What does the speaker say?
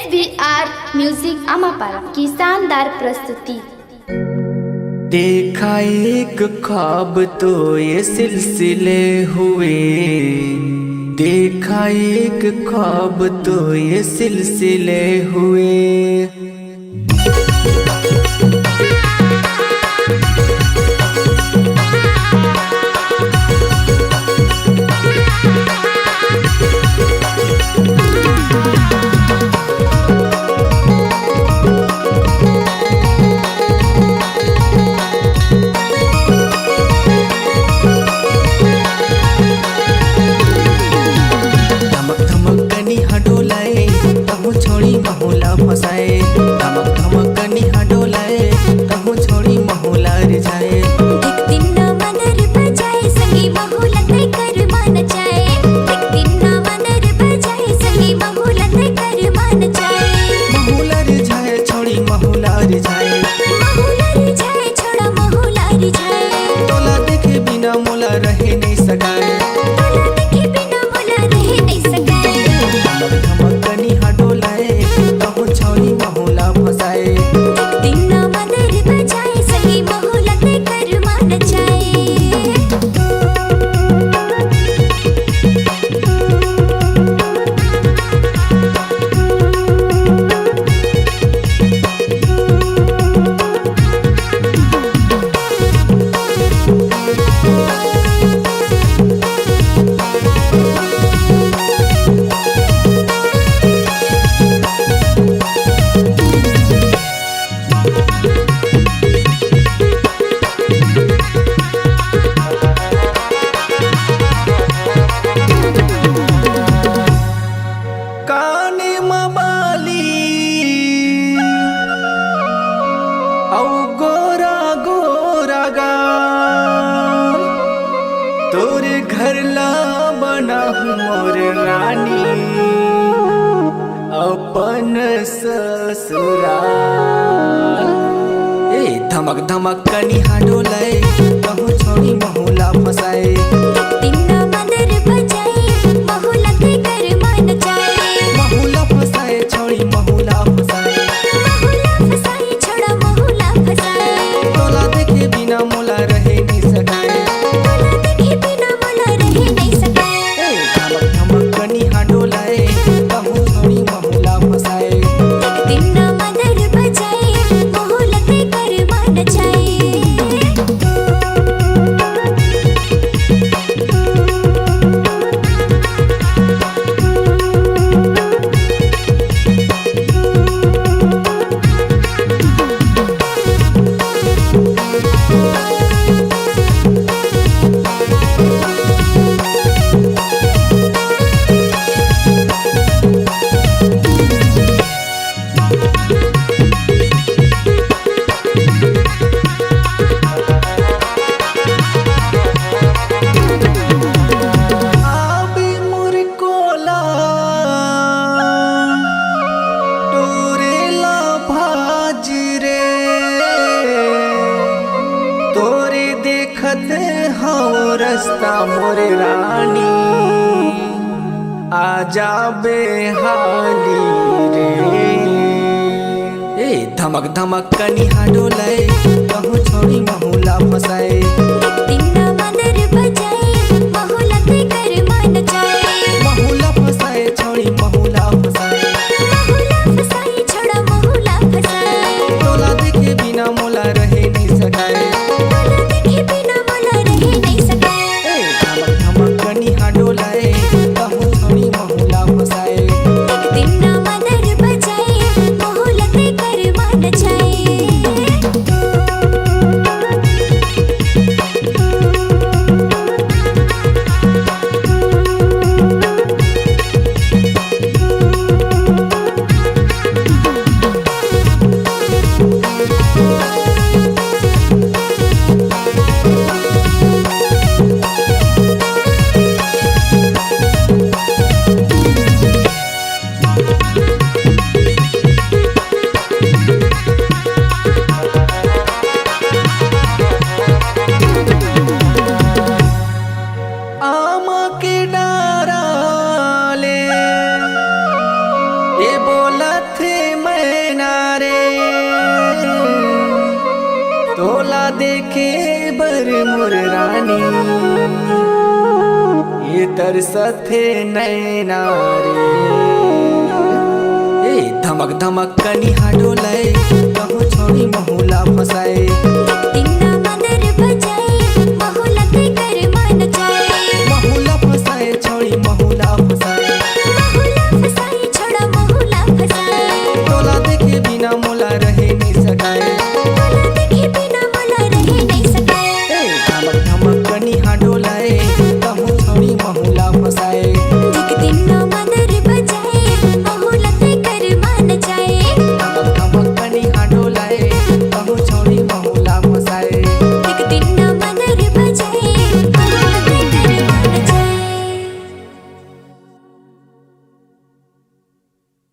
SVR music अमापारा की शानदार प्रस्तुति। देखा एक ख्वाब तो ये सिलसिले हुए, देखा एक ख्वाब तो ये सिलसिले हुए। फसाए धमक धमक निहा डोलाए कहूँ छोड़ी महुला रे जाए। एक दिन ना मनर बजाए संगी महुला ते कर मान जाए। एक दिन ना मनर बजाए संगी महुला ते कर मान जाए। महुला रे जाए छोड़ी महुला रे जाए। महुला रे जाए छोड़ा महुला रे जाए। तोला देखे बिना मोला रहे नहीं सकाए। तोला देखे बिना मोला रहे नहीं सकाए। धमक धमक निहा डोलाए कहूँ छोड़ी महुला फसाए। एक दिन ना मनर बजाए संगी महुला ते कर मान जाए। गोरा गोरा गाल तोरे घर ला बना मोर रानी अपन ससुराल। ए धमक धमक कनिहा डोलाए कहूँ छोड़ी महुला फसाए। एक दिन ना मनर बजाए महुला ते कर मान जाए। महुला फसाए छोड़ी महुला फसाए। महुला फसाए छोड़ा महुला फसाए। तोला देखे बिना मोला रहे नहीं सकाए। तोला देखे बिना मोला रहे नहीं सकाए। धमक धमक कनिहा डोलाए कहूँ छोड़ी महुला फसाए। एक दिन ना मनर बजाए महुला ते कर मान जाए। रास्ता मोरे रानी आजा बेहाली रे। ए धमक धमक कनिहा डोलाए कहूँ छोड़ी महुला फसाए। एक दिन ना मनर बजाए महुला ते कर मान जाए। महुला फसाए छोड़ी महुला फसाए। महुला फसाए छोड़ा महुला फसाए। तोला देखे बिना मोला रहे नहीं सकाए। तोला देखे बिना मोला रहे नहीं सकाए। धमक धमक कनिहा डोलाए कहूँ छोड़ी महुला फसाए। एक दिन ना मनर बजाए महुला ते कर मान जाए। होला देखे बर मोर रानी ये तरसथे नैना रे ए धमक धमक कनी हाडोलाए कहूँ छोड़ी महुला फसाए